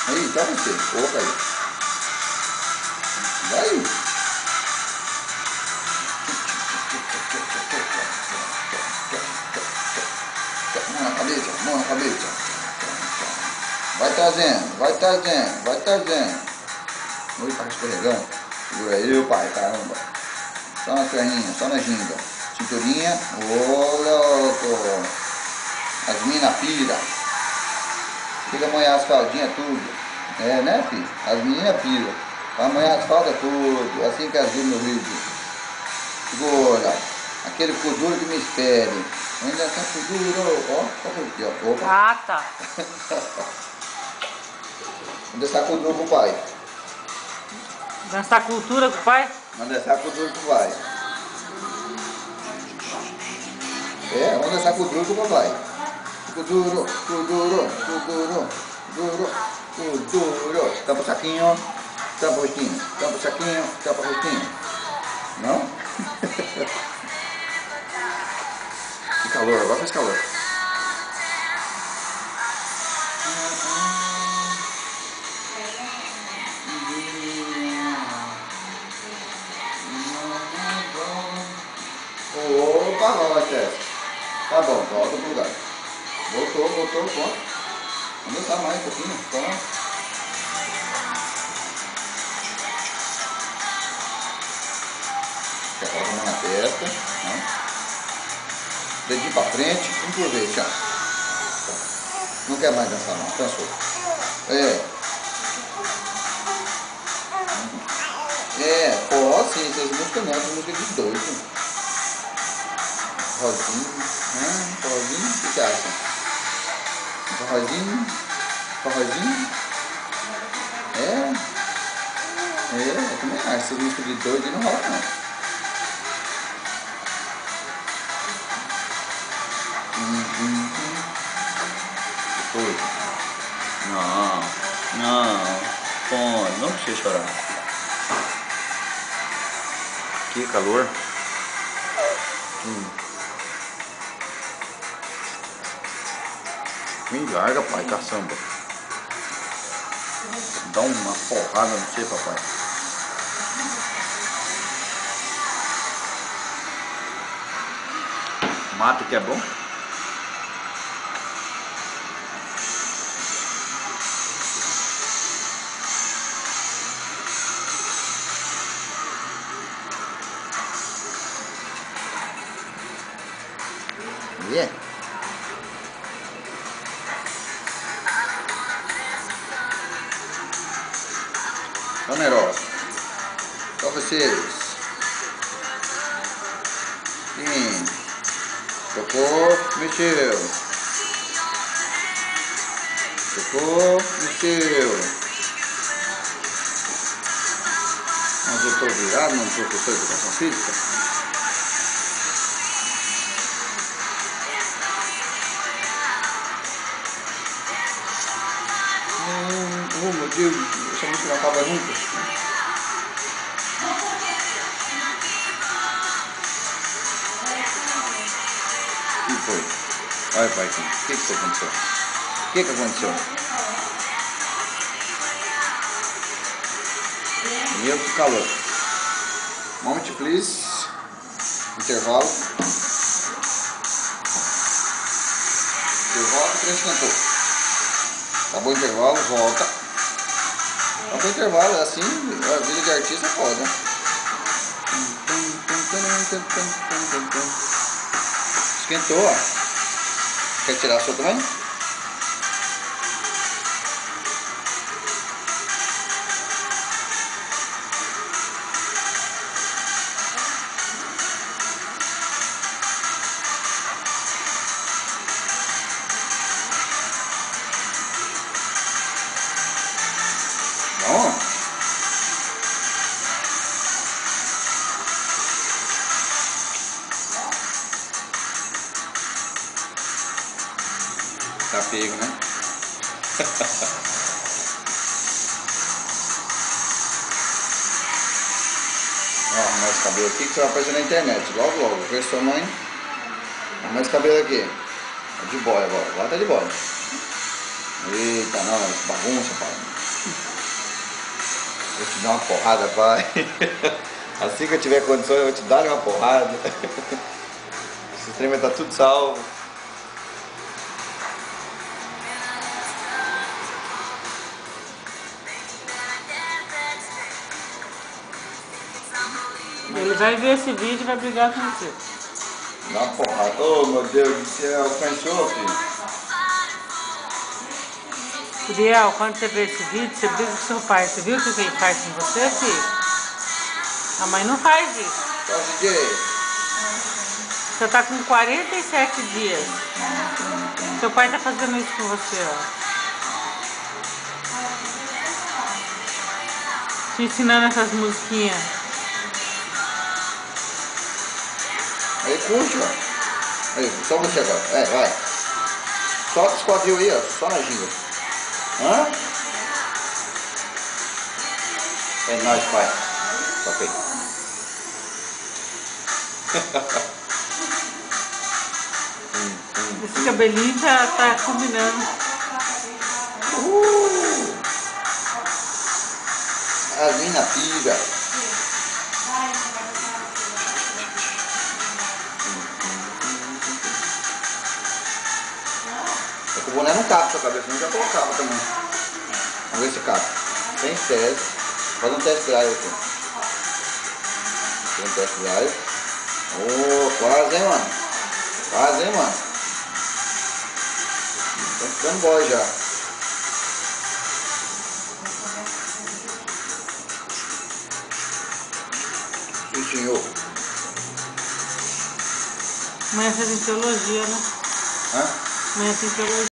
Aí, tá você. Opa aí. Vai. Mão na cabeça, mão na cabeça. Vai trazendo, vai trazendo, vai trazendo. Oi, tá escorregando. Segura aí, pai, caramba. Só na perninha, só na ginga. Cinturinha. Ô, louco. As minas pira. Fica molhar as caldinhas tudo. É, né, filho? As meninas pira. Vai molhar as caldas tudo. Assim que as viram no vídeo. Segura. Aquele cu duro que me espere. Ainda tá cu duro. Ó, olha aqui, ó. Opa. Ah, tá. Vamos descer cu duro pro pai. Dançar cultura com o pai? Vamos descer cu duro pro pai. É, vamos dançar com duro com o papai. Duro. Tampa o saquinho, tampa o rostinho, tampa o saquinho, tampa o rostinho. Não? Que calor, agora faz calor. Opa, Rocha. Tá bom, volta pro lugar. Voltou, pronto. Vamos dançar mais um pouquinho, pronto. Já coloca a mão na testa. Não. Dedinho pra frente, um por vez, já. Não quer mais dançar não, cansou. Pode sim, essas músicas não, essas músicas de doido. Rosinho, né? Rosinho, o que você acha? Forrozinho? Eu também acho, essas músicas de doido não rola não. Foi. Não precisa chorar. Que calor. Me larga, pai, caçamba. Dá uma porrada no você, papai. Mato que é bom. Yeah. Onerosa. Só vocês. Sim. Tocou, mexeu. Tocou, mexeu. Mas eu tô virado, não sou professor de educação física. Oh meu Deus, essa música não acaba nunca. O que foi? Olha, pai, o que aconteceu? O que aconteceu? Meu, que calor. Moment, please. Intervalo. Intervalo que o trem esquentou. Acabou o intervalo, volta. Acabou o intervalo, assim, a vida de artista é foda. Esquentou, ó. Quer tirar a sua também? Bom. Tá pego, né? Ó, arrumar esse cabelo aqui que você vai aparecer na internet. Logo, logo. Veja sua mãe. Arrumar esse cabelo aqui. Tá de boia agora. Lá tá de boia. Eita, não, bagunça, pai. Vou te dar uma porrada, pai. Assim que eu tiver condições, eu vou te dar uma porrada. Esse trem vai estar tudo salvo. Ele vai ver esse vídeo e vai brigar com você. Dá uma porrada. Oh, meu Deus do céu, cansou, filho? Uriel, quando você vê esse vídeo, você briga com seu pai. Você viu o que ele faz com você, filho? A mãe não faz isso. Faz o quê? Você tá com 47 dias. Seu pai tá fazendo isso com você, ó. Te ensinando essas musiquinhas. Aí curte, ó. Aí, só você agora. É, vai. Solta os quadril aí, ó. Só na ginga. Hã? É nóis, pai. Ok. Esse cabelinho tá combinando. Azinho na piga. É que o boné não cabe na sua cabeça, não já colocava também. Vamos ver se cabe. Sem estresse. Faz um test drive aqui. Tem um test drive. Oh, quase, hein, mano? Quase, hein, mano? Tá ficando boy já. Sim, senhor. Amanhã você tem teologia, né? Hã? Amanhã tem teologia.